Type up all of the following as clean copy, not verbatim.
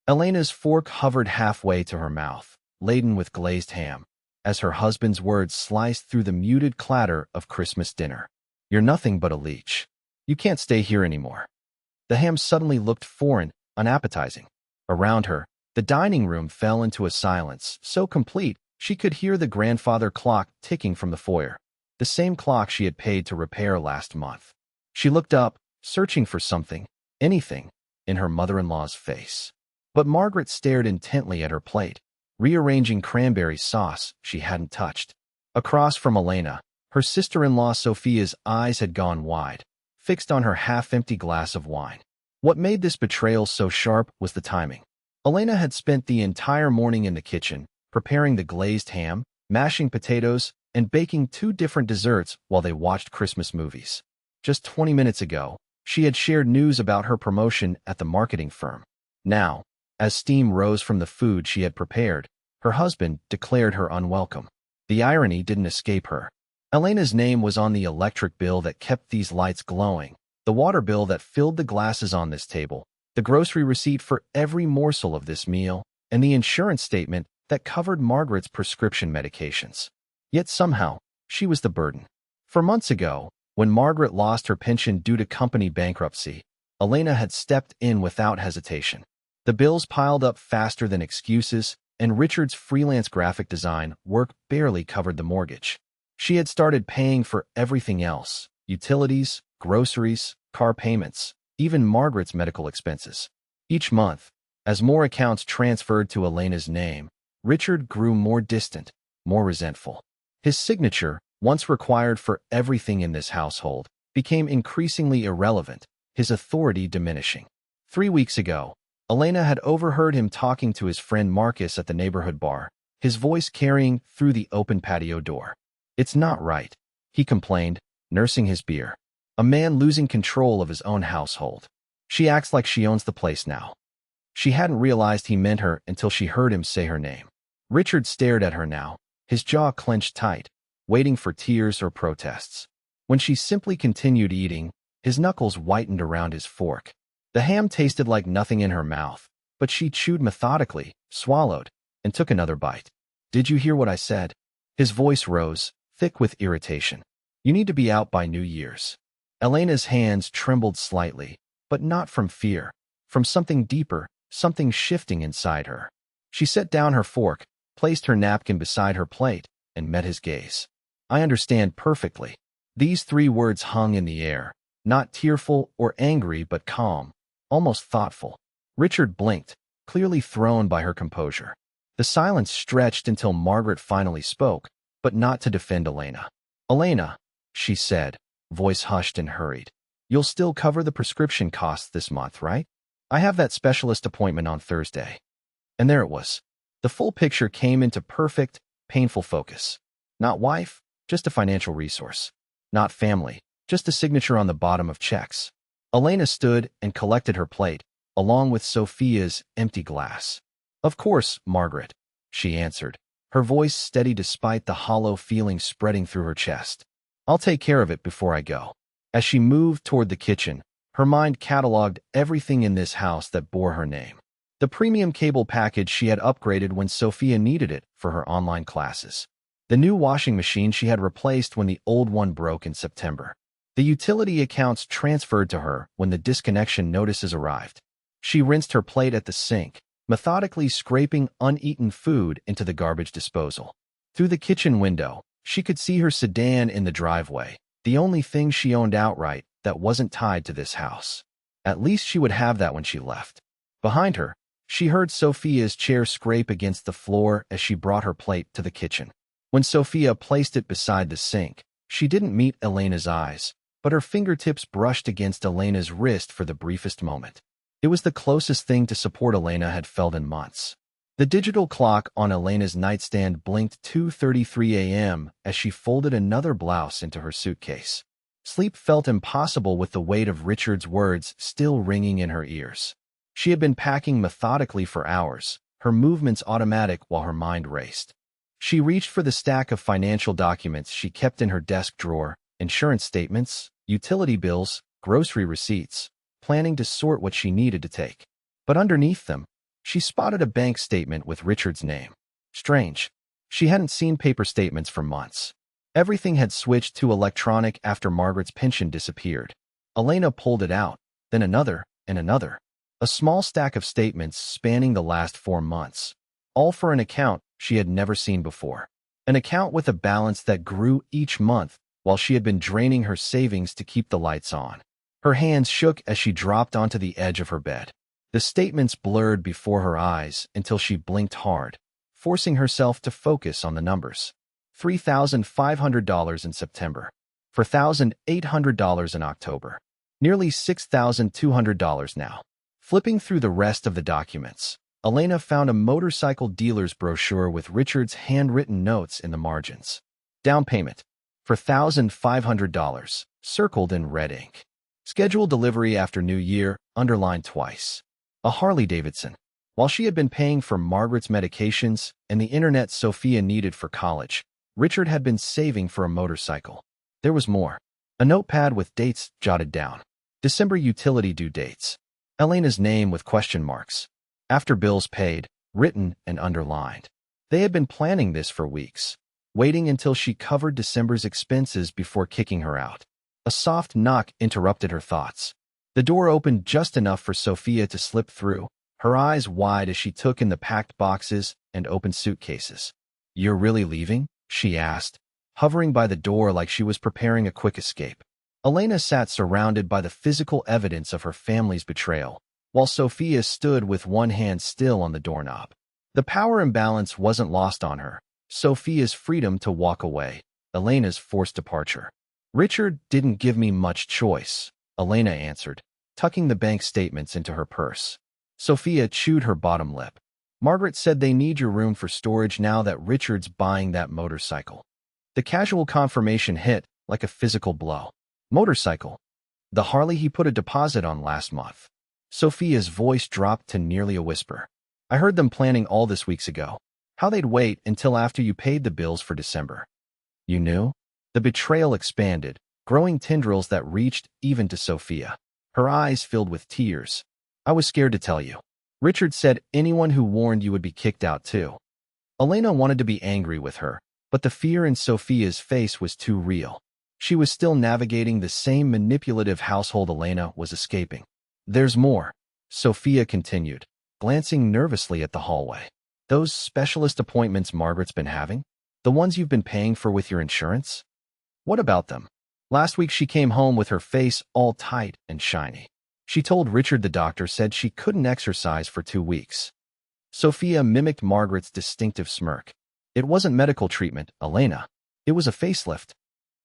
Elena's fork hovered halfway to her mouth, laden with glazed ham, as her husband's words sliced through the muted clatter of Christmas dinner. "You're nothing but a leech. You can't stay here anymore." The ham suddenly looked foreign, unappetizing. Around her, the dining room fell into a silence so complete she could hear the grandfather clock ticking from the foyer, the same clock she had paid to repair last month. She looked up, searching for something, anything, in her mother-in-law's face. But Margaret stared intently at her plate, rearranging cranberry sauce she hadn't touched. Across from Elena, her sister-in-law Sophia's eyes had gone wide, fixed on her half-empty glass of wine. What made this betrayal so sharp was the timing. Elena had spent the entire morning in the kitchen, preparing the glazed ham, mashing potatoes, and baking 2 different desserts while they watched Christmas movies. Just 20 minutes ago, she had shared news about her promotion at the marketing firm. Now, as steam rose from the food she had prepared, her husband declared her unwelcome. The irony didn't escape her. Elena's name was on the electric bill that kept these lights glowing, the water bill that filled the glasses on this table, the grocery receipt for every morsel of this meal, and the insurance statement that covered Margaret's prescription medications. Yet somehow, she was the burden. For months ago, when Margaret lost her pension due to company bankruptcy, Elena had stepped in without hesitation. The bills piled up faster than excuses, and Richard's freelance graphic design work barely covered the mortgage. She had started paying for everything else: utilities, groceries, car payments, even Margaret's medical expenses. Each month, as more accounts transferred to Elena's name, Richard grew more distant, more resentful. His signature, once required for everything in this household, became increasingly irrelevant, his authority diminishing. 3 weeks ago, Elena had overheard him talking to his friend Marcus at the neighborhood bar, his voice carrying through the open patio door. "It's not right," he complained, nursing his beer. "A man losing control of his own household. She acts like she owns the place now." She hadn't realized he meant her until she heard him say her name. Richard stared at her now, his jaw clenched tight, waiting for tears or protests. When she simply continued eating, his knuckles whitened around his fork. The ham tasted like nothing in her mouth, but she chewed methodically, swallowed, and took another bite. "Did you hear what I said?" His voice rose, thick with irritation. "You need to be out by New Year's." Elena's hands trembled slightly, but not from fear, from something deeper, something shifting inside her. She set down her fork, placed her napkin beside her plate, and met his gaze. "I understand perfectly." These 3 words hung in the air, not tearful or angry but calm, almost thoughtful. Richard blinked, clearly thrown by her composure. The silence stretched until Margaret finally spoke, but not to defend Elena. "Elena," she said, voice hushed and hurried, "you'll still cover the prescription costs this month, right? I have that specialist appointment on Thursday." And there it was. The full picture came into perfect, painful focus. Not wife, just a financial resource. Not family, just a signature on the bottom of checks. Elena stood and collected her plate, along with Sophia's empty glass. "Of course, Margaret," she answered, her voice steady despite the hollow feeling spreading through her chest. "I'll take care of it before I go." As she moved toward the kitchen, her mind cataloged everything in this house that bore her name. The premium cable package she had upgraded when Sophia needed it for her online classes. The new washing machine she had replaced when the old one broke in September. The utility accounts transferred to her when the disconnection notices arrived. She rinsed her plate at the sink, methodically scraping uneaten food into the garbage disposal. Through the kitchen window, she could see her sedan in the driveway, the only thing she owned outright that wasn't tied to this house. At least she would have that when she left. Behind her, she heard Sophia's chair scrape against the floor as she brought her plate to the kitchen. When Sophia placed it beside the sink, she didn't meet Elena's eyes, but her fingertips brushed against Elena's wrist for the briefest moment. It was the closest thing to support Elena had felt in months. The digital clock on Elena's nightstand blinked 2:33 a.m. as she folded another blouse into her suitcase. Sleep felt impossible with the weight of Richard's words still ringing in her ears. She had been packing methodically for hours, her movements automatic while her mind raced. She reached for the stack of financial documents she kept in her desk drawer, insurance statements, utility bills, grocery receipts, planning to sort what she needed to take. But underneath them, She spotted a bank statement with Richard's name. Strange. She hadn't seen paper statements for months. Everything had switched to electronic after Margaret's pension disappeared. Elena pulled it out, then another, and another. A small stack of statements spanning the last 4 months. All for an account she had never seen before. An account with a balance that grew each month while she had been draining her savings to keep the lights on. Her hands shook as she dropped onto the edge of her bed. The statements blurred before her eyes until she blinked hard, forcing herself to focus on the numbers. $3,500 in September. $4,800 in October. Nearly $6,200 now. Flipping through the rest of the documents, Elena found a motorcycle dealer's brochure with Richard's handwritten notes in the margins. Down payment. $4,500, circled in red ink. Scheduled delivery after New Year, underlined twice. A Harley-Davidson. While she had been paying for Margaret's medications and the internet Sophia needed for college, Richard had been saving for a motorcycle. There was more. A notepad with dates jotted down. December utility due dates. Elena's name with question marks. After bills paid, written and underlined. They had been planning this for weeks, waiting until she covered December's expenses before kicking her out. A soft knock interrupted her thoughts. The door opened just enough for Sophia to slip through, her eyes wide as she took in the packed boxes and open suitcases. "You're really leaving?" she asked, hovering by the door like she was preparing a quick escape. Elena sat surrounded by the physical evidence of her family's betrayal, while Sophia stood with one hand still on the doorknob. The power imbalance wasn't lost on her. Sophia's freedom to walk away, Elena's forced departure. "Richard didn't give me much choice," Elena answered, tucking the bank statements into her purse. Sophia chewed her bottom lip. "Margaret said they need your room for storage now that Richard's buying that motorcycle." The casual confirmation hit like a physical blow. Motorcycle. The Harley he put a deposit on last month. Sophia's voice dropped to nearly a whisper. "I heard them planning all this weeks ago. How they'd wait until after you paid the bills for December." "You knew?" The betrayal expanded, growing tendrils that reached even to Sophia. Her eyes filled with tears. "I was scared to tell you. Richard said anyone who warned you would be kicked out too." Elena wanted to be angry with her, but the fear in Sophia's face was too real. She was still navigating the same manipulative household Elena was escaping. "There's more," Sophia continued, glancing nervously at the hallway. "Those specialist appointments Margaret's been having? The ones you've been paying for with your insurance? What about them? Last week she came home with her face all tight and shiny. She told Richard the doctor said she couldn't exercise for 2 weeks." Sophia mimicked Margaret's distinctive smirk. "It wasn't medical treatment, Elena. It was a facelift."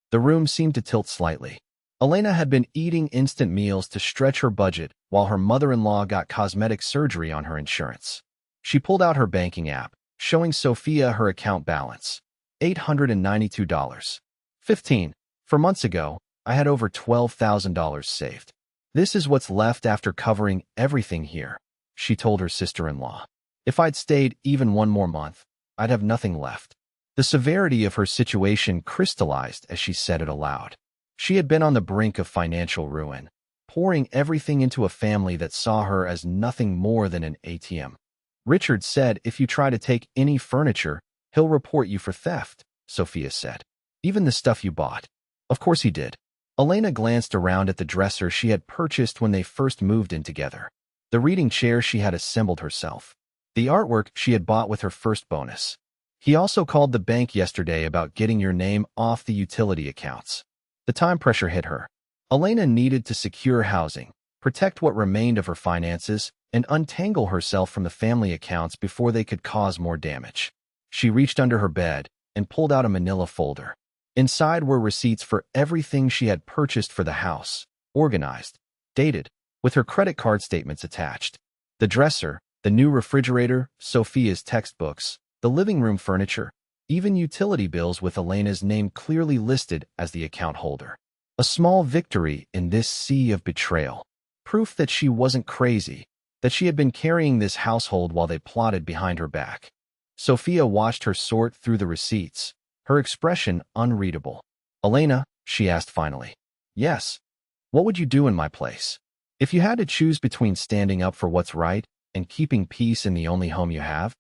The room seemed to tilt slightly. Elena had been eating instant meals to stretch her budget while her mother-in-law got cosmetic surgery on her insurance. She pulled out her banking app, showing Sophia her account balance. $892. 15. For months ago, I had over $12,000 saved. "This is what's left after covering everything here," she told her sister-in-law. "If I'd stayed even one more month, I'd have nothing left." The severity of her situation crystallized as she said it aloud. She had been on the brink of financial ruin, pouring everything into a family that saw her as nothing more than an ATM. "Richard said if you try to take any furniture, he'll report you for theft," Sophia said. "Even the stuff you bought." "Of course he did." Elena glanced around at the dresser she had purchased when they first moved in together, the reading chair she had assembled herself, the artwork she had bought with her first bonus. "He also called the bank yesterday about getting your name off the utility accounts." The time pressure hit her. Elena needed to secure housing, protect what remained of her finances, and untangle herself from the family accounts before they could cause more damage. She reached under her bed and pulled out a manila folder. Inside were receipts for everything she had purchased for the house, organized, dated, with her credit card statements attached. The dresser, the new refrigerator, Sophia's textbooks, the living room furniture, even utility bills with Elena's name clearly listed as the account holder. A small victory in this sea of betrayal. Proof that she wasn't crazy, that she had been carrying this household while they plotted behind her back. Sophia watched her sort through the receipts, her expression unreadable. "Elena," she asked finally. "Yes. What would you do in my place? If you had to choose between standing up for what's right and keeping peace in the only home you have?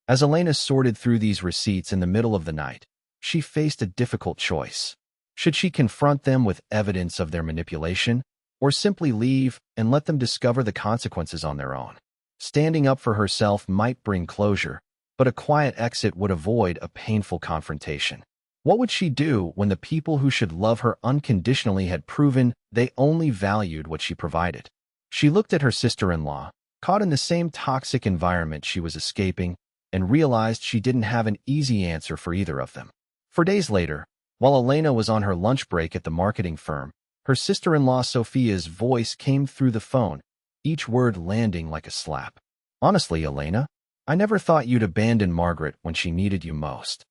As Elena sorted through these receipts in the middle of the night, she faced a difficult choice. Should she confront them with evidence of their manipulation, or simply leave and let them discover the consequences on their own? Standing up for herself might bring closure, but a quiet exit would avoid a painful confrontation. What would she do when the people who should love her unconditionally had proven they only valued what she provided? She looked at her sister-in-law, caught in the same toxic environment she was escaping, and realized she didn't have an easy answer for either of them. For days later, while Elena was on her lunch break at the marketing firm, her sister-in-law Sophia's voice came through the phone, each word landing like a slap. "Honestly, Elena, I never thought you'd abandon Margaret when she needed you most."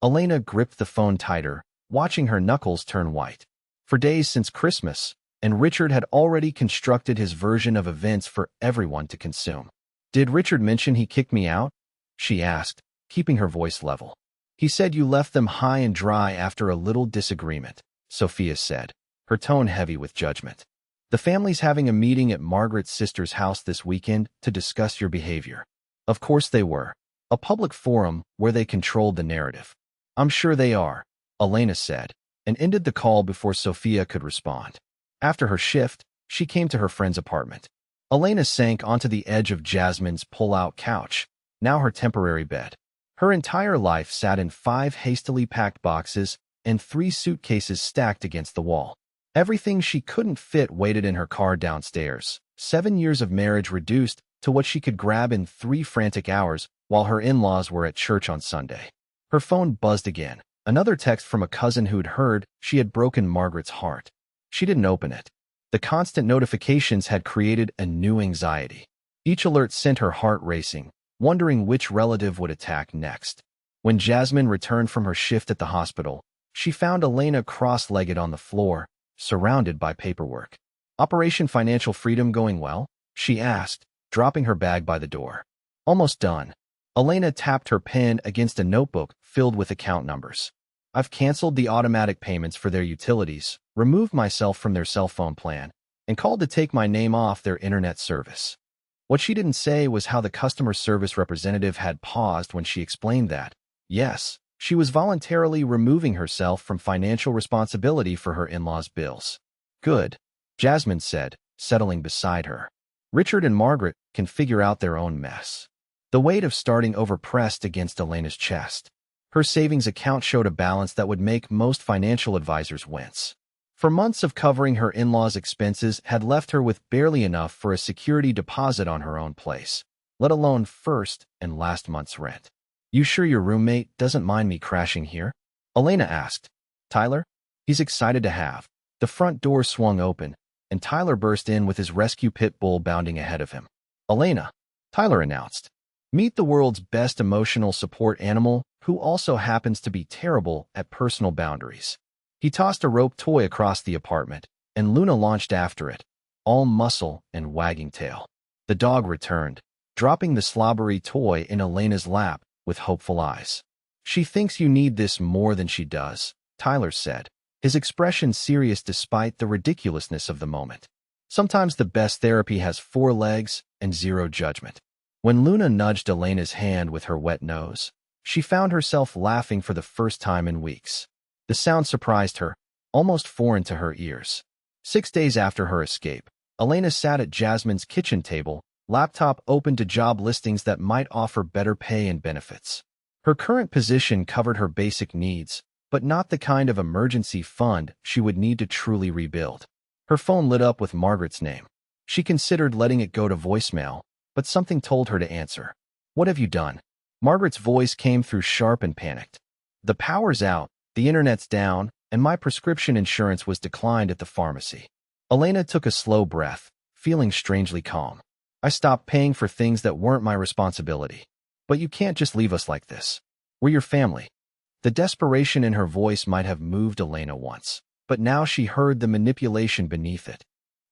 Elena gripped the phone tighter, watching her knuckles turn white. For days since Christmas, and Richard had already constructed his version of events for everyone to consume. "Did Richard mention he kicked me out?" she asked, keeping her voice level. "He said you left them high and dry after a little disagreement," Sophia said, her tone heavy with judgment. "The family's having a meeting at Margaret's sister's house this weekend to discuss your behavior." Of course they were. A public forum where they controlled the narrative. "I'm sure they are," Elena said, and ended the call before Sophia could respond. After her shift, she came to her friend's apartment. Elena sank onto the edge of Jasmine's pull-out couch, now her temporary bed. Her entire life sat in 5 hastily packed boxes and 3 suitcases stacked against the wall. Everything she couldn't fit waited in her car downstairs. 7 years of marriage reduced to what she could grab in 3 frantic hours while her in-laws were at church on Sunday. Her phone buzzed again, another text from a cousin who'd heard she had broken Margaret's heart. She didn't open it. The constant notifications had created a new anxiety. Each alert sent her heart racing, wondering which relative would attack next. When Jasmine returned from her shift at the hospital, she found Elena cross-legged on the floor, surrounded by paperwork. "Operation Financial Freedom going well?" she asked, dropping her bag by the door. "Almost done." Elena tapped her pen against a notebook filled with account numbers. "I've canceled the automatic payments for their utilities, removed myself from their cell phone plan, and called to take my name off their internet service." What she didn't say was how the customer service representative had paused when she explained that, yes, she was voluntarily removing herself from financial responsibility for her in-laws' bills. "Good," Jasmine said, settling beside her. "Richard and Margaret can figure out their own mess." The weight of starting over pressed against Elena's chest. Her savings account showed a balance that would make most financial advisors wince. For months of covering her in-laws' expenses had left her with barely enough for a security deposit on her own place, let alone first and last month's rent. "You sure your roommate doesn't mind me crashing here?" Elena asked. "Tyler?" "He's excited to have." The front door swung open, and Tyler burst in with his rescue pit bull bounding ahead of him. "Elena," Tyler announced. "Meet the world's best emotional support animal who also happens to be terrible at personal boundaries." He tossed a rope toy across the apartment, and Luna launched after it, all muscle and wagging tail. The dog returned, dropping the slobbery toy in Elena's lap with hopeful eyes. "She thinks you need this more than she does," Tyler said, his expression serious despite the ridiculousness of the moment. "Sometimes the best therapy has 4 legs and 0 judgment." When Luna nudged Elena's hand with her wet nose, she found herself laughing for the first time in weeks. The sound surprised her, almost foreign to her ears. 6 days after her escape, Elena sat at Jasmine's kitchen table, laptop open to job listings that might offer better pay and benefits. Her current position covered her basic needs, but not the kind of emergency fund she would need to truly rebuild. Her phone lit up with Margaret's name. She considered letting it go to voicemail, but something told her to answer. "What have you done?" Margaret's voice came through sharp and panicked. "The power's out, the internet's down, and my prescription insurance was declined at the pharmacy." Elena took a slow breath, feeling strangely calm. "I stopped paying for things that weren't my responsibility. But you can't just leave us like this. We're your family." The desperation in her voice might have moved Elena once, but now she heard the manipulation beneath it.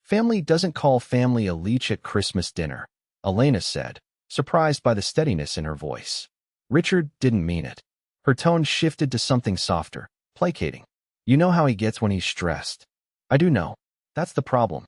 "Family doesn't call family a Leech at Christmas dinner," Elena said, surprised by the steadiness in her voice. Richard didn't mean it. Her tone shifted to something softer, placating. "You know how he gets when he's stressed." "I do know. That's the problem."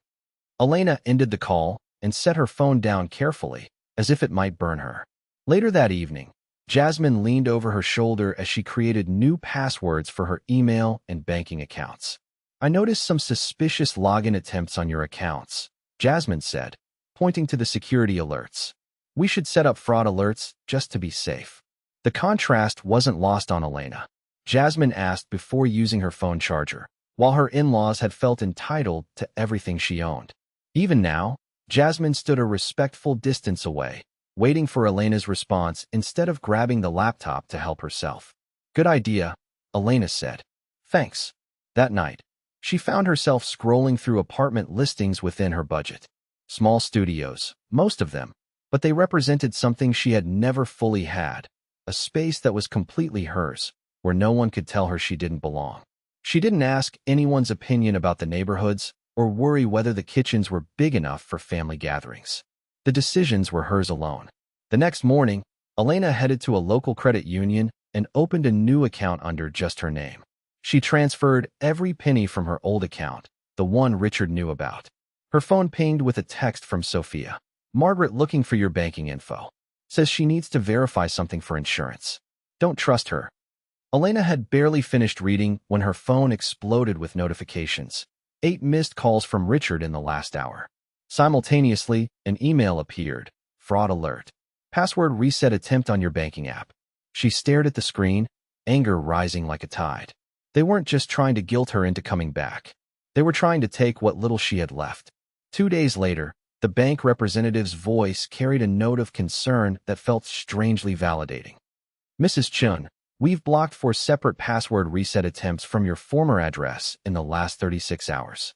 Elena ended the call and set her phone down carefully, as if it might burn her. Later that evening, Jasmine leaned over her shoulder as she created new passwords for her email and banking accounts. I noticed some suspicious login attempts on your accounts, Jasmine said, pointing to the security alerts. We should set up fraud alerts just to be safe. The contrast wasn't lost on Elena. Jasmine asked before using her phone charger, while her in-laws had felt entitled to everything she owned. Even now, Jasmine stood a respectful distance away, waiting for Elena's response instead of grabbing the laptop to help herself. Good idea, Elena said. Thanks. That night, she found herself scrolling through apartment listings within her budget. Small studios, most of them, but they represented something she had never fully had, a space that was completely hers, where no one could tell her she didn't belong. She didn't ask anyone's opinion about the neighborhoods or worry whether the kitchens were big enough for family gatherings. The decisions were hers alone. The next morning, Elena headed to a local credit union and opened a new account under just her name. She transferred every penny from her old account, the one Richard knew about. Her phone pinged with a text from Sophia. Margaret looking for your banking info. Says she needs to verify something for insurance. Don't trust her. Elena had barely finished reading when her phone exploded with notifications. 8 missed calls from Richard in the last hour. Simultaneously, an email appeared. Fraud alert. Password reset attempt on your banking app. She stared at the screen, anger rising like a tide. They weren't just trying to guilt her into coming back. They were trying to take what little she had left. 2 days later, the bank representative's voice carried a note of concern that felt strangely validating. Mrs. Chun, we've blocked 4 separate password reset attempts from your former address in the last 36 hours.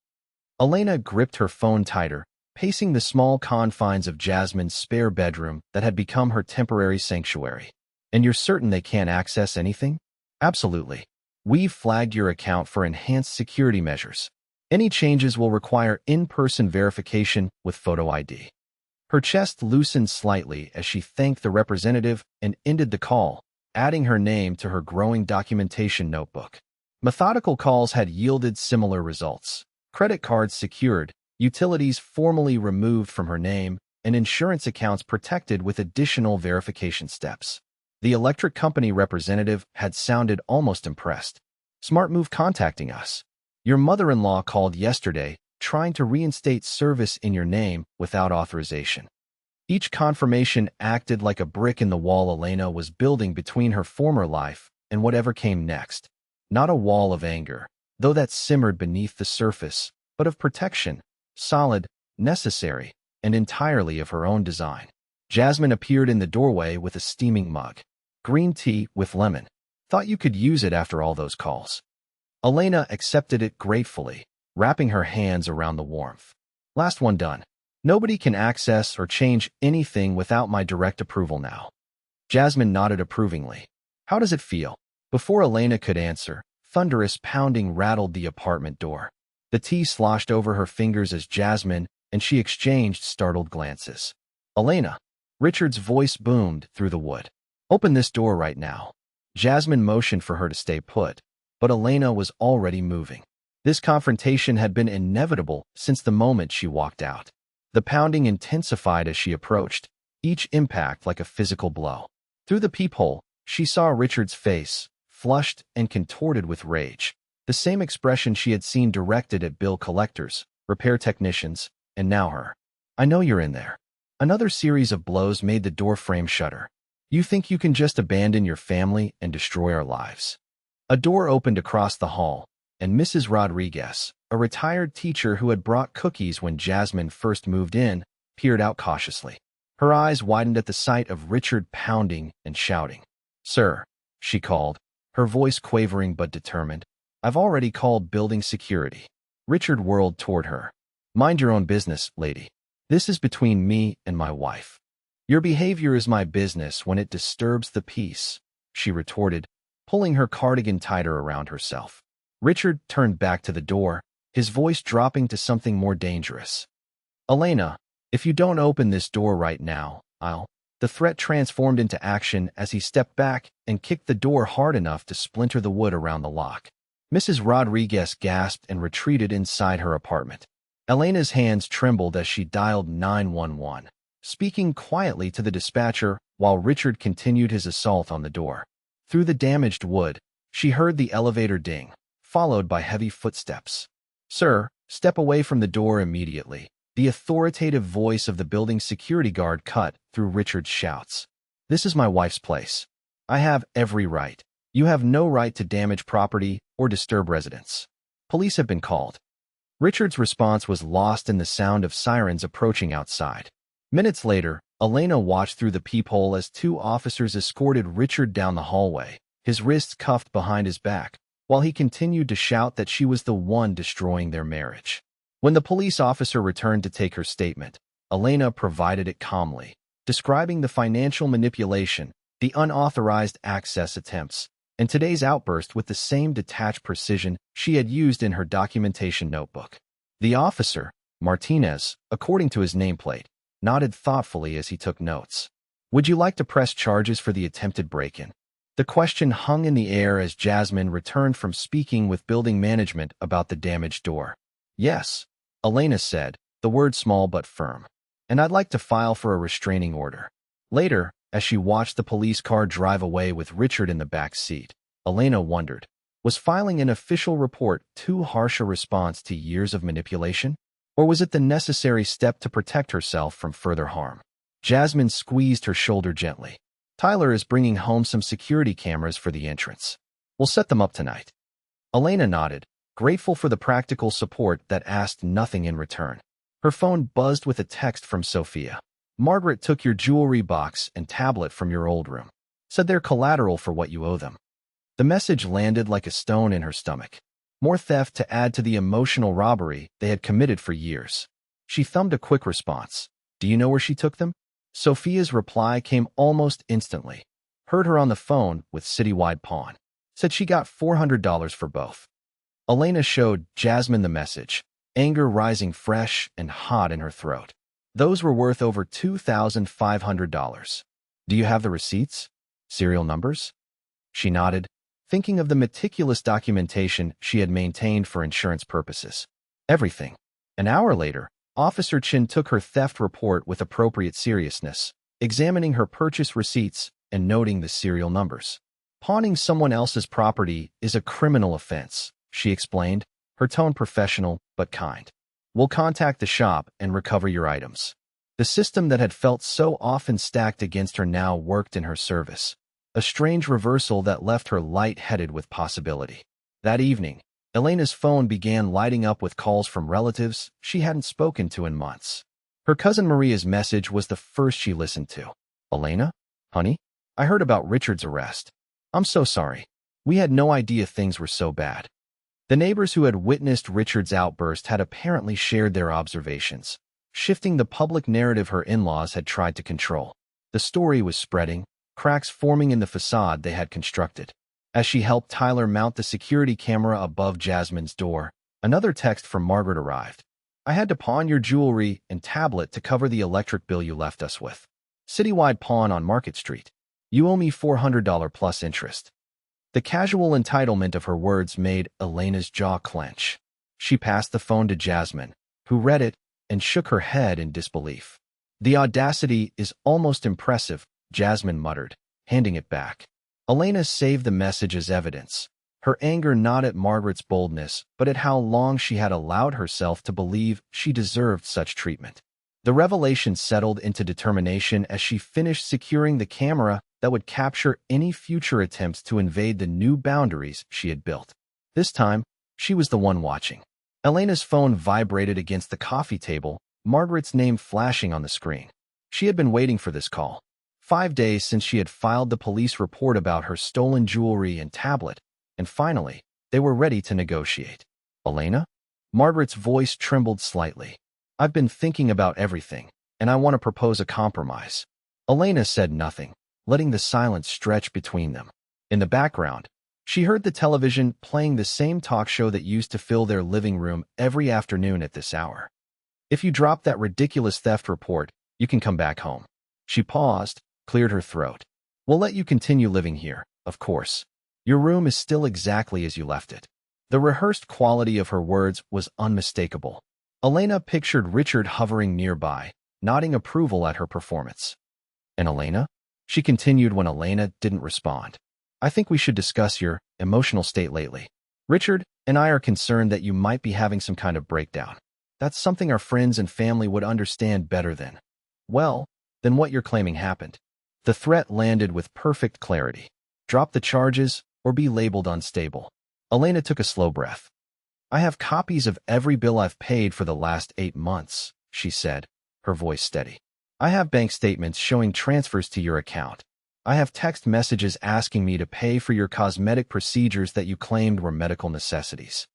Elena gripped her phone tighter, pacing the small confines of Jasmine's spare bedroom that had become her temporary sanctuary. And you're certain they can't access anything? Absolutely. We've flagged your account for enhanced security measures. Any changes will require in-person verification with photo ID. Her chest loosened slightly as she thanked the representative and ended the call, adding her name to her growing documentation notebook. Methodical calls had yielded similar results. Credit cards secured, utilities formally removed from her name, and insurance accounts protected with additional verification steps. The electric company representative had sounded almost impressed. Smart move contacting us. Your mother-in-law called yesterday, trying to reinstate service in your name without authorization. Each confirmation acted like a brick in the wall Elena was building between her former life and whatever came next. Not a wall of anger, though that simmered beneath the surface, but of protection, solid, necessary, and entirely of her own design. Jasmine appeared in the doorway with a steaming mug. Green tea with lemon. Thought you could use it after all those calls. Elena accepted it gratefully, wrapping her hands around the warmth. Last one done. Nobody can access or change anything without my direct approval now. Jasmine nodded approvingly. How does it feel? Before Elena could answer, thunderous pounding rattled the apartment door. The tea sloshed over her fingers as Jasmine and she exchanged startled glances. Elena, Richard's voice boomed through the wood. Open this door right now. Jasmine motioned for her to stay put, but Elena was already moving. This confrontation had been inevitable since the moment she walked out. The pounding intensified as she approached, each impact like a physical blow. Through the peephole, she saw Richard's face, flushed and contorted with rage, the same expression she had seen directed at bill collectors, repair technicians, and now her. I know you're in there. Another series of blows made the door frame shudder. You think you can just abandon your family and destroy our lives? A door opened across the hall, and Mrs. Rodriguez, a retired teacher who had brought cookies when Jasmine first moved in, peered out cautiously. Her eyes widened at the sight of Richard pounding and shouting. Sir, she called, her voice quavering but determined. I've already called building security. Richard whirled toward her. Mind your own business, lady. This is between me and my wife. Your behavior is my business when it disturbs the peace, she retorted, pulling her cardigan tighter around herself. Richard turned back to the door, his voice dropping to something more dangerous. Elena, if you don't open this door right now, I'll... The threat transformed into action as he stepped back and kicked the door hard enough to splinter the wood around the lock. Mrs. Rodriguez gasped and retreated inside her apartment. Elena's hands trembled as she dialed 911. speaking quietly to the dispatcher while Richard continued his assault on the door. Through the damaged wood, she heard the elevator ding, followed by heavy footsteps. "Sir, step away from the door immediately." The authoritative voice of the building's security guard cut through Richard's shouts. "This is my wife's place. I have every right. You have no right to damage property or disturb residents. Police have been called." Richard's response was lost in the sound of sirens approaching outside. Minutes later, Elena watched through the peephole as two officers escorted Richard down the hallway, his wrists cuffed behind his back, while he continued to shout that she was the one destroying their marriage. When the police officer returned to take her statement, Elena provided it calmly, describing the financial manipulation, the unauthorized access attempts, and today's outburst with the same detached precision she had used in her documentation notebook. The officer, Martinez, according to his nameplate, nodded thoughtfully as he took notes. "Would you like to press charges for the attempted break-in?" The question hung in the air as Jasmine returned from speaking with building management about the damaged door. "Yes," Elena said, the word small but firm. "And I'd like to file for a restraining order." Later, as she watched the police car drive away with Richard in the back seat, Elena wondered, was filing an official report too harsh a response to years of manipulation? Or was it the necessary step to protect herself from further harm? Jasmine squeezed her shoulder gently. "Tyler is bringing home some security cameras for the entrance. We'll set them up tonight." Elena nodded, grateful for the practical support that asked nothing in return. Her phone buzzed with a text from Sophia. "Margaret took your jewelry box and tablet from your old room. Said they're collateral for what you owe them." The message landed like a stone in her stomach. More theft to add to the emotional robbery they had committed for years. She thumbed a quick response. "Do you know where she took them?" Sophia's reply came almost instantly. "Heard her on the phone with Citywide Pawn. Said she got $400 for both." Elena showed Jasmine the message, anger rising fresh and hot in her throat. "Those were worth over $2,500. Do you have the receipts? Serial numbers?" She nodded, thinking of the meticulous documentation she had maintained for insurance purposes. "Everything." An hour later, Officer Chin took her theft report with appropriate seriousness, examining her purchase receipts and noting the serial numbers. "Pawning someone else's property is a criminal offense," she explained, her tone professional but kind. "We'll contact the shop and recover your items." The system that had felt so often stacked against her now worked in her service, a strange reversal that left her light-headed with possibility. That evening, Elena's phone began lighting up with calls from relatives she hadn't spoken to in months. Her cousin Maria's message was the first she listened to. "Elena? Honey? I heard about Richard's arrest. I'm so sorry. We had no idea things were so bad." The neighbors who had witnessed Richard's outburst had apparently shared their observations, shifting the public narrative her in-laws had tried to control. The story was spreading, cracks forming in the facade they had constructed. As she helped Tyler mount the security camera above Jasmine's door, another text from Margaret arrived. "I had to pawn your jewelry and tablet to cover the electric bill you left us with. Citywide Pawn on Market Street. You owe me $400 plus interest." The casual entitlement of her words made Elena's jaw clench. She passed the phone to Jasmine, who read it and shook her head in disbelief. "The audacity is almost impressive," Jasmine muttered, handing it back. Elena saved the message as evidence, her anger not at Margaret's boldness, but at how long she had allowed herself to believe she deserved such treatment. The revelation settled into determination as she finished securing the camera that would capture any future attempts to invade the new boundaries she had built. This time, she was the one watching. Elena's phone vibrated against the coffee table, Margaret's name flashing on the screen. She had been waiting for this call. 5 days since she had filed the police report about her stolen jewelry and tablet, and finally, they were ready to negotiate. "Elena?" Margaret's voice trembled slightly. "I've been thinking about everything, and I want to propose a compromise." Elena said nothing, letting the silence stretch between them. In the background, she heard the television playing the same talk show that used to fill their living room every afternoon at this hour. "If you drop that ridiculous theft report, you can come back home." She paused, cleared her throat. "We'll let you continue living here, of course. Your room is still exactly as you left it." The rehearsed quality of her words was unmistakable. Elena pictured Richard hovering nearby, nodding approval at her performance. And Elena? She continued when Elena didn't respond. I think we should discuss your emotional state lately. Richard and I are concerned that you might be having some kind of breakdown. That's something our friends and family would understand better than, well, than what you're claiming happened. The threat landed with perfect clarity. Drop the charges or be labeled unstable. Elena took a slow breath. I have copies of every bill I've paid for the last 8 months, she said, her voice steady. I have bank statements showing transfers to your account. I have text messages asking me to pay for your cosmetic procedures that you claimed were medical necessities.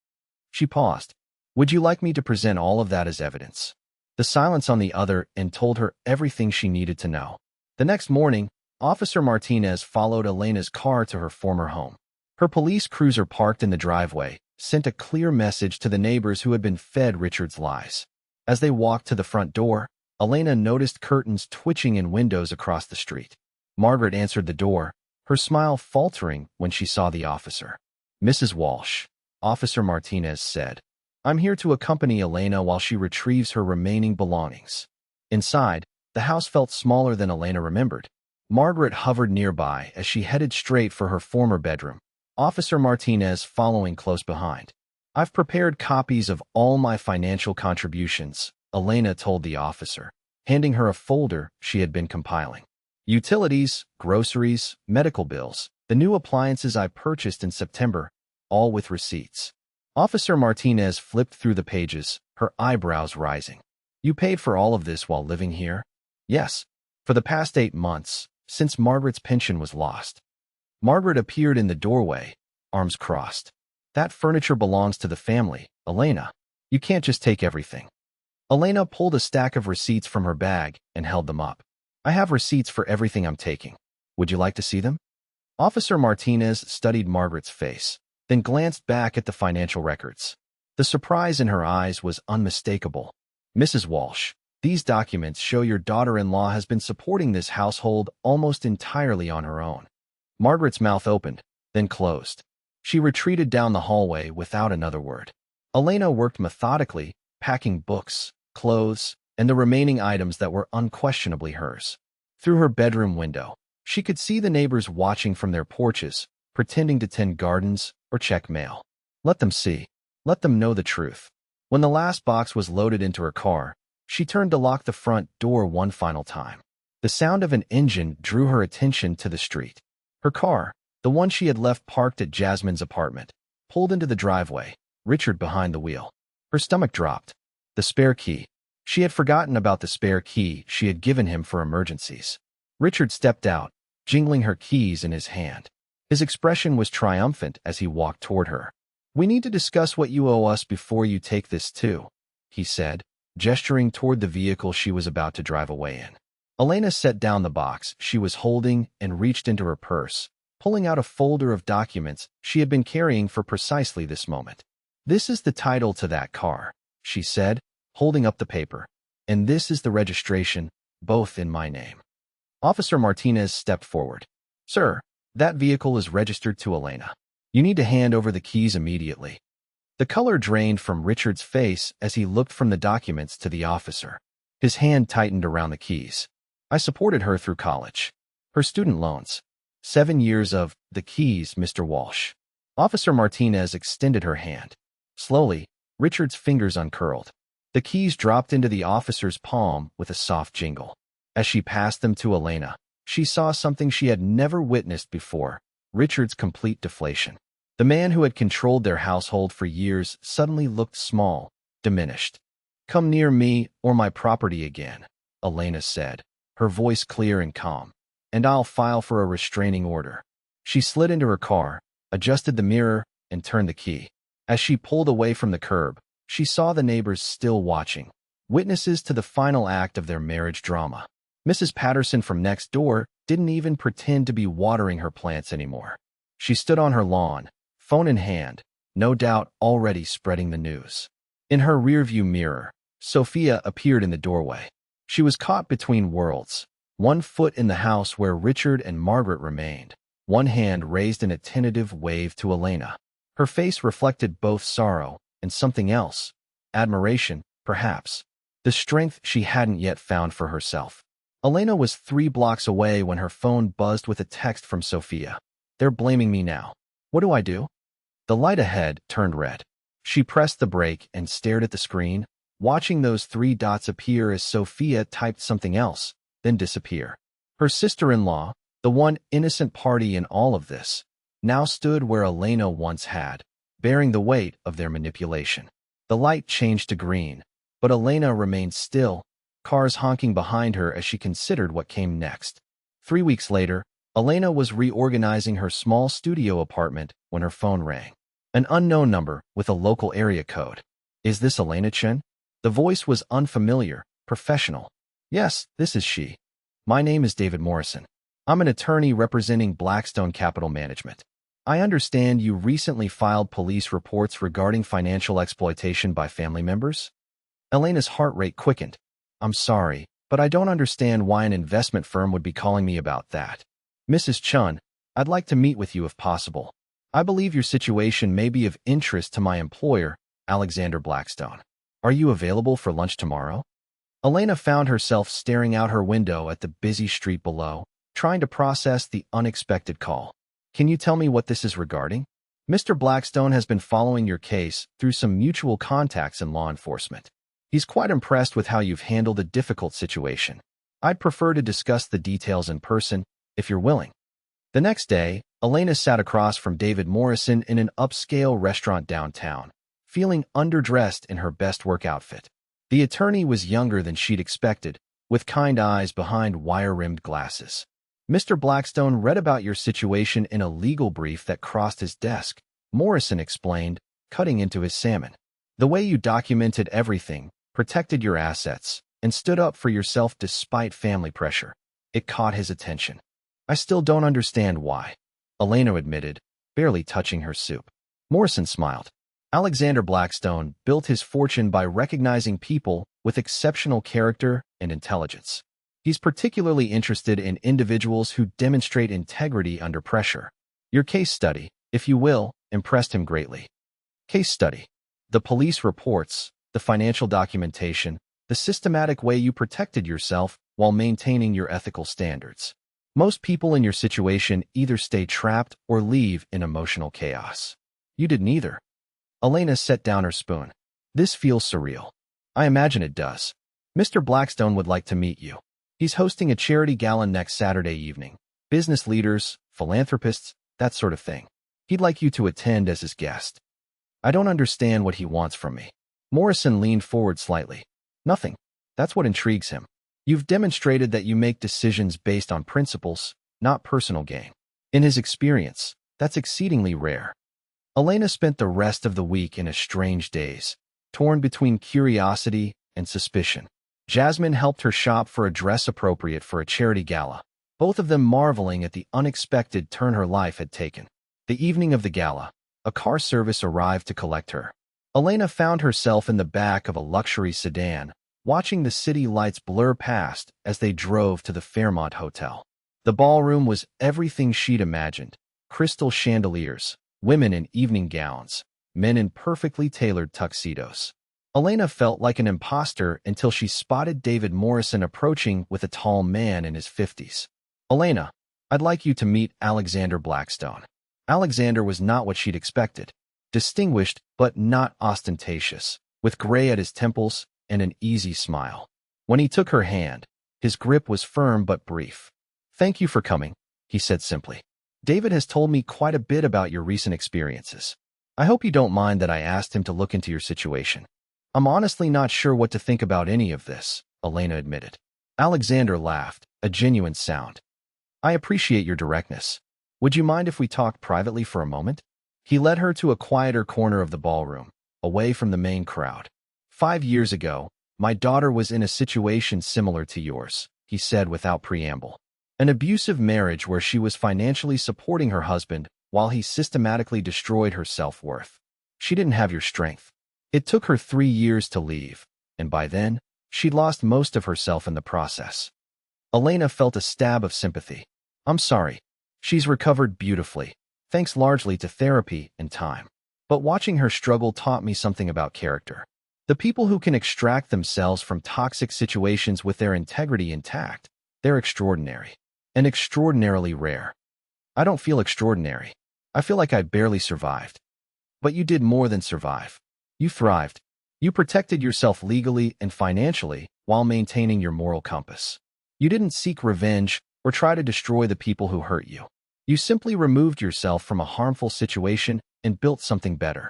She paused. Would you like me to present all of that as evidence? The silence on the other end told her everything she needed to know. The next morning, Officer Martinez followed Elena's car to her former home. Her police cruiser parked in the driveway, sent a clear message to the neighbors who had been fed Richard's lies. As they walked to the front door, Elena noticed curtains twitching in windows across the street. Margaret answered the door, her smile faltering when she saw the officer. Mrs. Walsh, Officer Martinez said, I'm here to accompany Elena while she retrieves her remaining belongings. Inside, the house felt smaller than Elena remembered. Margaret hovered nearby as she headed straight for her former bedroom, Officer Martinez following close behind. I've prepared copies of all my financial contributions, Elena told the officer, handing her a folder she had been compiling. Utilities, groceries, medical bills, the new appliances I purchased in September, all with receipts. Officer Martinez flipped through the pages, her eyebrows rising. You paid for all of this while living here? Yes, for the past 8 months, since Margaret's pension was lost. Margaret appeared in the doorway, arms crossed. That furniture belongs to the family, Elena. You can't just take everything. Elena pulled a stack of receipts from her bag and held them up. I have receipts for everything I'm taking. Would you like to see them? Officer Martinez studied Margaret's face, then glanced back at the financial records. The surprise in her eyes was unmistakable. Mrs. Walsh, these documents show your daughter-in-law has been supporting this household almost entirely on her own. Margaret's mouth opened, then closed. She retreated down the hallway without another word. Elena worked methodically, packing books, clothes, and the remaining items that were unquestionably hers. Through her bedroom window, she could see the neighbors watching from their porches, pretending to tend gardens or check mail. Let them see. Let them know the truth. When the last box was loaded into her car, she turned to lock the front door one final time. The sound of an engine drew her attention to the street. Her car, the one she had left parked at Jasmine's apartment, pulled into the driveway, Richard behind the wheel. Her stomach dropped. The spare key. She had forgotten about the spare key she had given him for emergencies. Richard stepped out, jingling her keys in his hand. His expression was triumphant as he walked toward her. We need to discuss what you owe us before you take this too, he said, gesturing toward the vehicle she was about to drive away in. Elena set down the box she was holding and reached into her purse, pulling out a folder of documents she had been carrying for precisely this moment. This is the title to that car, she said, holding up the paper. And this is the registration, both in my name. Officer Martinez stepped forward. Sir, that vehicle is registered to Elena. You need to hand over the keys immediately. The color drained from Richard's face as he looked from the documents to the officer. His hand tightened around the keys. I supported her through college. Her student loans. 7 years of the keys, Mr. Walsh. Officer Martinez extended her hand. Slowly, Richard's fingers uncurled. The keys dropped into the officer's palm with a soft jingle. As she passed them to Elena, she saw something she had never witnessed before, Richard's complete deflation. The man who had controlled their household for years suddenly looked small, diminished. Come near me or my property again, Elena said, her voice clear and calm, and I'll file for a restraining order. She slid into her car, adjusted the mirror, and turned the key. As she pulled away from the curb, she saw the neighbors still watching, witnesses to the final act of their marriage drama. Mrs. Patterson from next door didn't even pretend to be watering her plants anymore. She stood on her lawn, phone in hand, no doubt already spreading the news. In her rearview mirror, Sophia appeared in the doorway. She was caught between worlds, one foot in the house where Richard and Margaret remained, one hand raised in a tentative wave to Elena. Her face reflected both sorrow and something else, admiration, perhaps. the strength she hadn't yet found for herself. Elena was 3 blocks away when her phone buzzed with a text from Sophia. "They're blaming me now. What do I do?" The light ahead turned red. She pressed the brake and stared at the screen, watching those 3 dots appear as Sophia typed something else, then disappear. Her sister-in-law, the one innocent party in all of this, now stood where Elena once had, bearing the weight of their manipulation. The light changed to green, but Elena remained still, cars honking behind her as she considered what came next. 3 weeks later, Elena was reorganizing her small studio apartment when her phone rang. An unknown number with a local area code. "Is this Elena Chen?" The voice was unfamiliar, professional. "Yes, this is she. My name is David Morrison. I'm an attorney representing Blackstone Capital Management. I understand you recently filed police reports regarding financial exploitation by family members?" Elena's heart rate quickened. "I'm sorry, but I don't understand why an investment firm would be calling me about that. Mrs. Chun, I'd like to meet with you if possible. I believe your situation may be of interest to my employer, Alexander Blackstone. Are you available for lunch tomorrow?" Elena found herself staring out her window at the busy street below, trying to process the unexpected call. "Can you tell me what this is regarding? Mr. Blackstone has been following your case through some mutual contacts in law enforcement. He's quite impressed with how you've handled a difficult situation. I'd prefer to discuss the details in person, if you're willing." The next day, Elena sat across from David Morrison in an upscale restaurant downtown, feeling underdressed in her best work outfit. The attorney was younger than she'd expected, with kind eyes behind wire-rimmed glasses. "Mr. Blackstone read about your situation in a legal brief that crossed his desk," Morrison explained, cutting into his salmon. "The way you documented everything, protected your assets, and stood up for yourself despite family pressure. It caught his attention. I still don't understand why," Elena admitted, barely touching her soup. Morrison smiled. "Alexander Blackstone built his fortune by recognizing people with exceptional character and intelligence. He's particularly interested in individuals who demonstrate integrity under pressure. Your case study, if you will, impressed him greatly." Case study. The police reports, the financial documentation, the systematic way you protected yourself while maintaining your ethical standards. Most people in your situation either stay trapped or leave in emotional chaos. You did neither. Elena set down her spoon. "This feels surreal." "I imagine it does. Mr. Blackstone would like to meet you. He's hosting a charity gala next Saturday evening. Business leaders, philanthropists, that sort of thing. He'd like you to attend as his guest." "I don't understand what he wants from me." Morrison leaned forward slightly. "Nothing. That's what intrigues him. You've demonstrated that you make decisions based on principles, not personal gain. In his experience, that's exceedingly rare." Elena spent the rest of the week in a strange daze, torn between curiosity and suspicion. Jasmine helped her shop for a dress appropriate for a charity gala, both of them marveling at the unexpected turn her life had taken. The evening of the gala, a car service arrived to collect her. Elena found herself in the back of a luxury sedan, watching the city lights blur past as they drove to the Fairmont Hotel. The ballroom was everything she'd imagined: crystal chandeliers, women in evening gowns, men in perfectly tailored tuxedos. Elena felt like an imposter until she spotted David Morrison approaching with a tall man in his 50s. "Elena, I'd like you to meet Alexander Blackstone." Alexander was not what she'd expected. Distinguished, but not ostentatious, with gray at his temples and an easy smile. When he took her hand, his grip was firm but brief. "Thank you for coming," he said simply. "David has told me quite a bit about your recent experiences. I hope you don't mind that I asked him to look into your situation." "I'm honestly not sure what to think about any of this," Elena admitted. Alexander laughed, a genuine sound. "I appreciate your directness. Would you mind if we talked privately for a moment?" He led her to a quieter corner of the ballroom, away from the main crowd. "5 years ago, my daughter was in a situation similar to yours," he said without preamble. "An abusive marriage where she was financially supporting her husband while he systematically destroyed her self-worth. She didn't have your strength. It took her 3 years to leave, and by then, she'd lost most of herself in the process." Elena felt a stab of sympathy. "I'm sorry. She's recovered beautifully, thanks largely to therapy and time. But watching her struggle taught me something about character. The people who can extract themselves from toxic situations with their integrity intact, they're extraordinary. And extraordinarily rare. I don't feel extraordinary. I feel like I barely survived. But you did more than survive. You thrived. You protected yourself legally and financially while maintaining your moral compass. You didn't seek revenge or try to destroy the people who hurt you. You simply removed yourself from a harmful situation and built something better.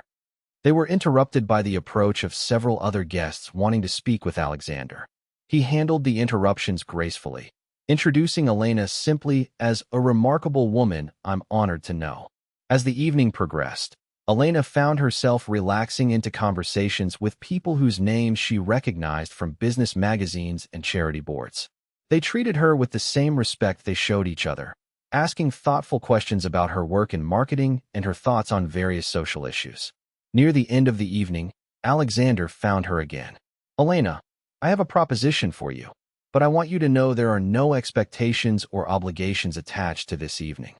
They were interrupted by the approach of several other guests wanting to speak with Alexander. He handled the interruptions gracefully, introducing Elena simply as a remarkable woman I'm honored to know. As the evening progressed, Elena found herself relaxing into conversations with people whose names she recognized from business magazines and charity boards. They treated her with the same respect they showed each other, asking thoughtful questions about her work in marketing and her thoughts on various social issues. Near the end of the evening, Alexander found her again. "Elena, I have a proposition for you, but I want you to know there are no expectations or obligations attached to this evening."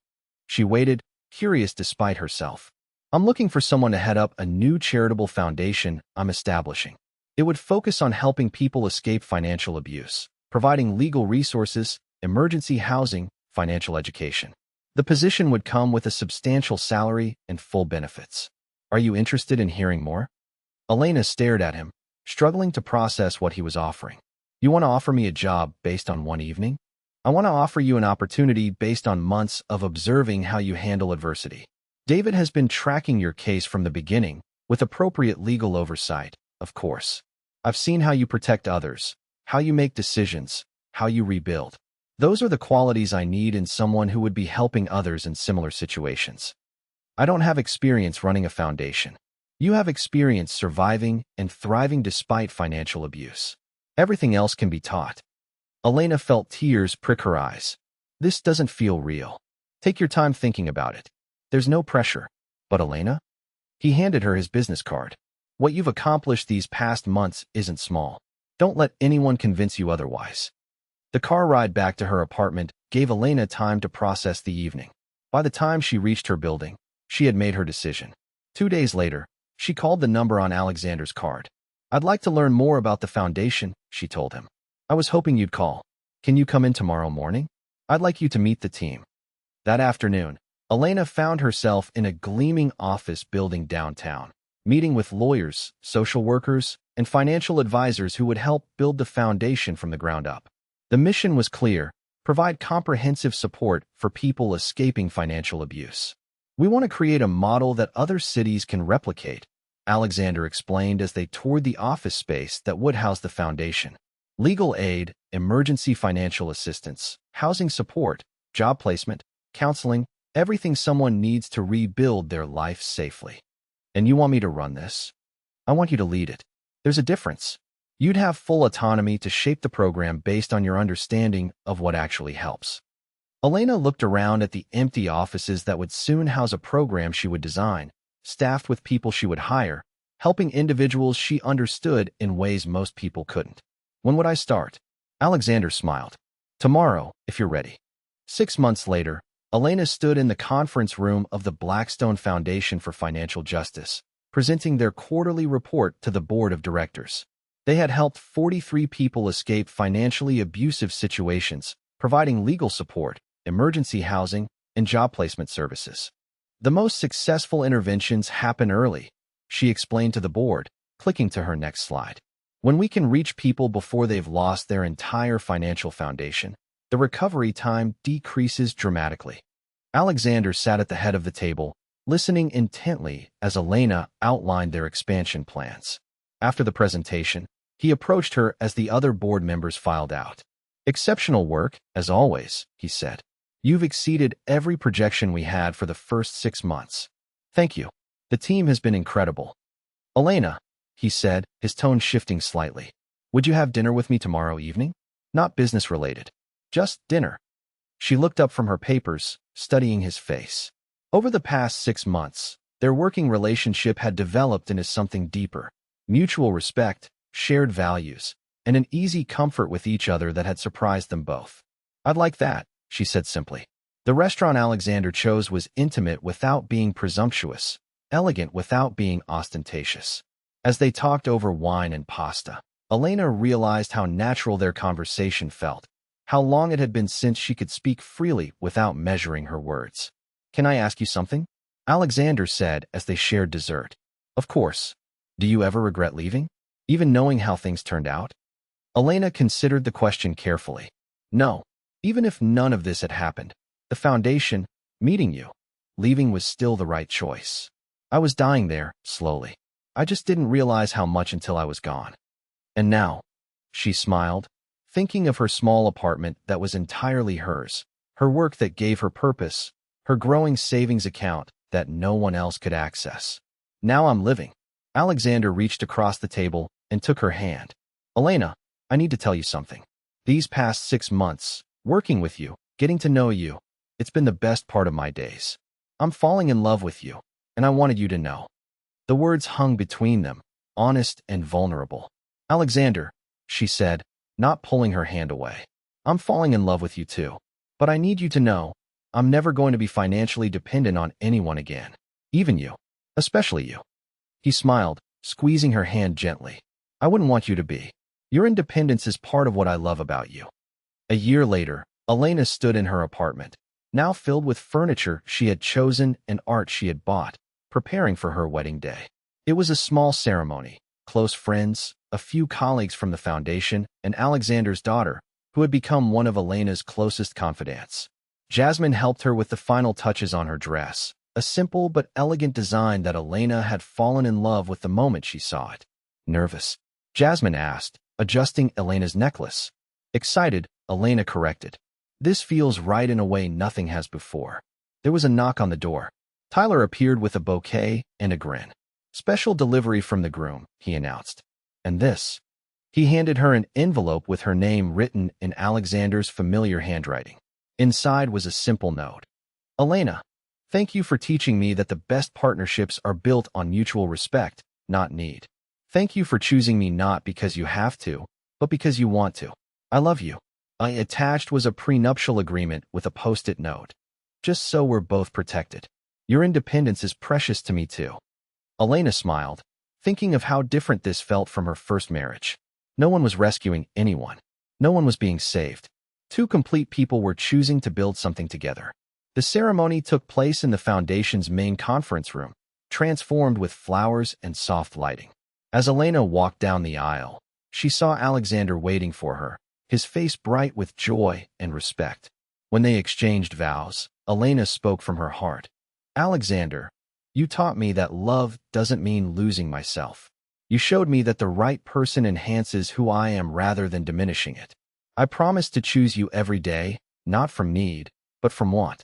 She waited, curious despite herself. "I'm looking for someone to head up a new charitable foundation I'm establishing. It would focus on helping people escape financial abuse, providing legal resources, emergency housing, financial education. The position would come with a substantial salary and full benefits. Are you interested in hearing more?" Elena stared at him, struggling to process what he was offering. "You want to offer me a job based on one evening? I want to offer you an opportunity based on months of observing how you handle adversity. David has been tracking your case from the beginning, with appropriate legal oversight, of course. I've seen how you protect others, how you make decisions, how you rebuild. Those are the qualities I need in someone who would be helping others in similar situations. I don't have experience running a foundation. You have experience surviving and thriving despite financial abuse. Everything else can be taught." Elena felt tears prick her eyes. "This doesn't feel real. Take your time thinking about it. There's no pressure." "But Elena?" He handed her his business card. "What you've accomplished these past months isn't small. Don't let anyone convince you otherwise." The car ride back to her apartment gave Elena time to process the evening. By the time she reached her building, she had made her decision. 2 days later, she called the number on Alexander's card. "I'd like to learn more about the foundation," she told him. "I was hoping you'd call. Can you come in tomorrow morning? I'd like you to meet the team." That afternoon, Elena found herself in a gleaming office building downtown, meeting with lawyers, social workers, and financial advisors who would help build the foundation from the ground up. The mission was clear: provide comprehensive support for people escaping financial abuse. "We want to create a model that other cities can replicate," Alexander explained as they toured the office space that would house the foundation. "Legal aid, emergency financial assistance, housing support, job placement, counseling, everything someone needs to rebuild their life safely. And you want me to run this? I want you to lead it. There's a difference. You'd have full autonomy to shape the program based on your understanding of what actually helps." Elena looked around at the empty offices that would soon house a program she would design, staffed with people she would hire, helping individuals she understood in ways most people couldn't. "When would I start?" Alexander smiled. "Tomorrow, if you're ready." 6 months later, Elena stood in the conference room of the Blackstone Foundation for Financial Justice, presenting their quarterly report to the board of directors. They had helped 43 people escape financially abusive situations, providing legal support, emergency housing, and job placement services. "The most successful interventions happen early," she explained to the board, clicking to her next slide. "When we can reach people before they've lost their entire financial foundation, the recovery time decreases dramatically." Alexander sat at the head of the table, listening intently as Elena outlined their expansion plans. After the presentation, he approached her as the other board members filed out. "Exceptional work, as always," he said. "You've exceeded every projection we had for the first 6 months. Thank you. The team has been incredible." "Elena," he said, his tone shifting slightly, "would you have dinner with me tomorrow evening? Not business-related. Just dinner." She looked up from her papers, studying his face. Over the past 6 months, their working relationship had developed into something deeper: mutual respect, shared values, and an easy comfort with each other that had surprised them both. "I'd like that," she said simply. The restaurant Alexander chose was intimate without being presumptuous, elegant without being ostentatious. As they talked over wine and pasta, Elena realized how natural their conversation felt, how long it had been since she could speak freely without measuring her words. "Can I ask you something?" Alexander said as they shared dessert. "Of course. Do you ever regret leaving? Even knowing how things turned out?" Elena considered the question carefully. "No. Even if none of this had happened, the foundation, meeting you, leaving was still the right choice. I was dying there, slowly. I just didn't realize how much until I was gone. And now," she smiled, thinking of her small apartment that was entirely hers, her work that gave her purpose, her growing savings account that no one else could access. "Now I'm living." Alexander reached across the table and took her hand. "Elena, I need to tell you something. These past 6 months, working with you, getting to know you, it's been the best part of my days. I'm falling in love with you, and I wanted you to know." The words hung between them, honest and vulnerable. "Alexander," she said, not pulling her hand away, "I'm falling in love with you too. But I need you to know, I'm never going to be financially dependent on anyone again. Even you. Especially you." He smiled, squeezing her hand gently. "I wouldn't want you to be. Your independence is part of what I love about you." A year later, Elena stood in her apartment, now filled with furniture she had chosen and art she had bought, preparing for her wedding day. It was a small ceremony. Close friends, a few colleagues from the foundation, and Alexander's daughter, who had become one of Elena's closest confidants. Jasmine helped her with the final touches on her dress, a simple but elegant design that Elena had fallen in love with the moment she saw it. "Nervous?" Jasmine asked, adjusting Elena's necklace. Excited, Elena corrected. "This feels right in a way nothing has before." There was a knock on the door. Tyler appeared with a bouquet and a grin. "Special delivery from the groom," he announced. "And this?" He handed her an envelope with her name written in Alexander's familiar handwriting. Inside was a simple note. "Elena, thank you for teaching me that the best partnerships are built on mutual respect, not need. Thank you for choosing me not because you have to, but because you want to. I love you." Attached was a prenuptial agreement with a post-it note. "Just so we're both protected. Your independence is precious to me too." Elena smiled, thinking of how different this felt from her first marriage. No one was rescuing anyone. No one was being saved. Two complete people were choosing to build something together. The ceremony took place in the foundation's main conference room, transformed with flowers and soft lighting. As Elena walked down the aisle, she saw Alexander waiting for her, his face bright with joy and respect. When they exchanged vows, Elena spoke from her heart. "Alexander, you taught me that love doesn't mean losing myself. You showed me that the right person enhances who I am rather than diminishing it. I promise to choose you every day, not from need, but from want."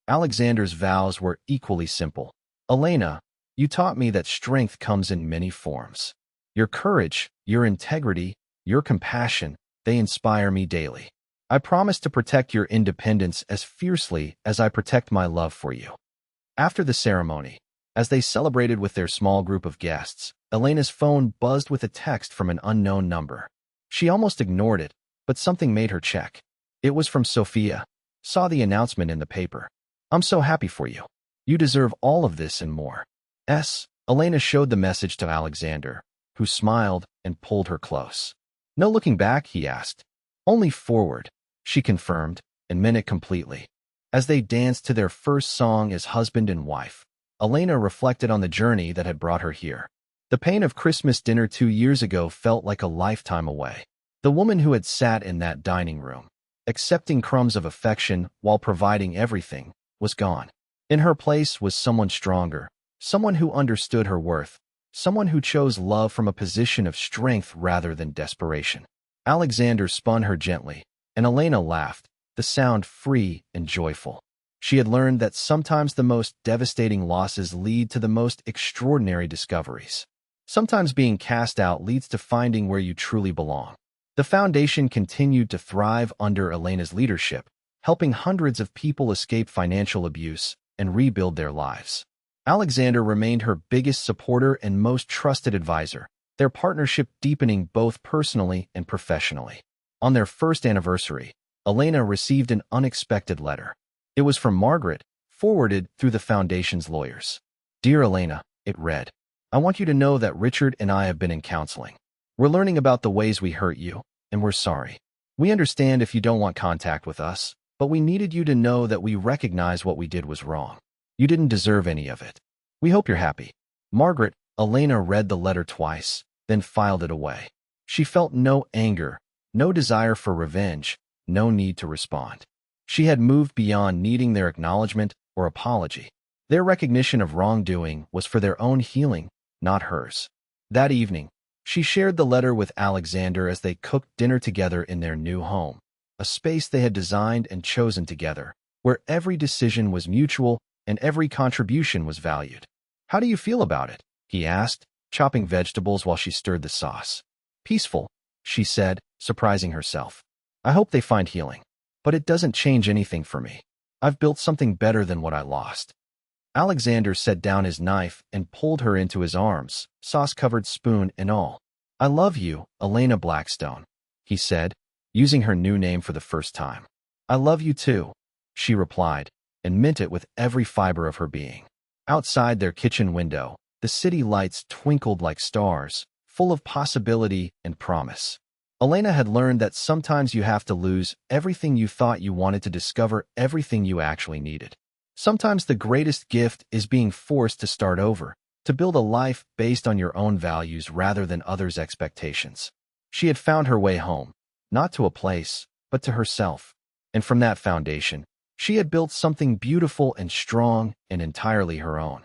Alexander's vows were equally simple. "Elena, you taught me that strength comes in many forms. Your courage, your integrity, your compassion, they inspire me daily. I promise to protect your independence as fiercely as I protect my love for you." After the ceremony, as they celebrated with their small group of guests, Elena's phone buzzed with a text from an unknown number. She almost ignored it, but something made her check. It was from Sophia. "Saw the announcement in the paper. I'm so happy for you. You deserve all of this and more." Elena showed the message to Alexander, who smiled and pulled her close. "No looking back?" he asked. "Only forward," she confirmed, and meant it completely. As they danced to their first song as husband and wife, Elena reflected on the journey that had brought her here. The pain of Christmas dinner 2 years ago felt like a lifetime away. The woman who had sat in that dining room, accepting crumbs of affection while providing everything, was gone. In her place was someone stronger, someone who understood her worth, someone who chose love from a position of strength rather than desperation. Alexander spun her gently, and Elena laughed, the sound free and joyful. She had learned that sometimes the most devastating losses lead to the most extraordinary discoveries. Sometimes being cast out leads to finding where you truly belong. The foundation continued to thrive under Elena's leadership, helping hundreds of people escape financial abuse and rebuild their lives. Alexander remained her biggest supporter and most trusted advisor, their partnership deepening both personally and professionally. On their first anniversary, Elena received an unexpected letter. It was from Margaret, forwarded through the foundation's lawyers. "Dear Elena," it read, I want you to know that Richard and I have been in counseling. We're learning about the ways we hurt you, and we're sorry. We understand if you don't want contact with us, but we needed you to know that we recognize what we did was wrong. You didn't deserve any of it. We hope you're happy. Margaret, Elena read the letter twice, then filed it away. She felt no anger, no desire for revenge, no need to respond. She had moved beyond needing their acknowledgement or apology. Their recognition of wrongdoing was for their own healing, not hers. That evening, she shared the letter with Alexander as they cooked dinner together in their new home, a space they had designed and chosen together, where every decision was mutual and every contribution was valued. "How do you feel about it?" he asked, chopping vegetables while she stirred the sauce. "Peaceful," she said, surprising herself. "I hope they find healing. But it doesn't change anything for me. I've built something better than what I lost." Alexander set down his knife and pulled her into his arms, sauce-covered spoon and all. "I love you, Elena Blackstone," he said, using her new name for the first time. "I love you too," she replied, and meant it with every fiber of her being. Outside their kitchen window, the city lights twinkled like stars, full of possibility and promise. Elena had learned that sometimes you have to lose everything you thought you wanted to discover everything you actually needed. Sometimes the greatest gift is being forced to start over, to build a life based on your own values rather than others' expectations. She had found her way home, not to a place, but to herself. And from that foundation, she had built something beautiful and strong and entirely her own.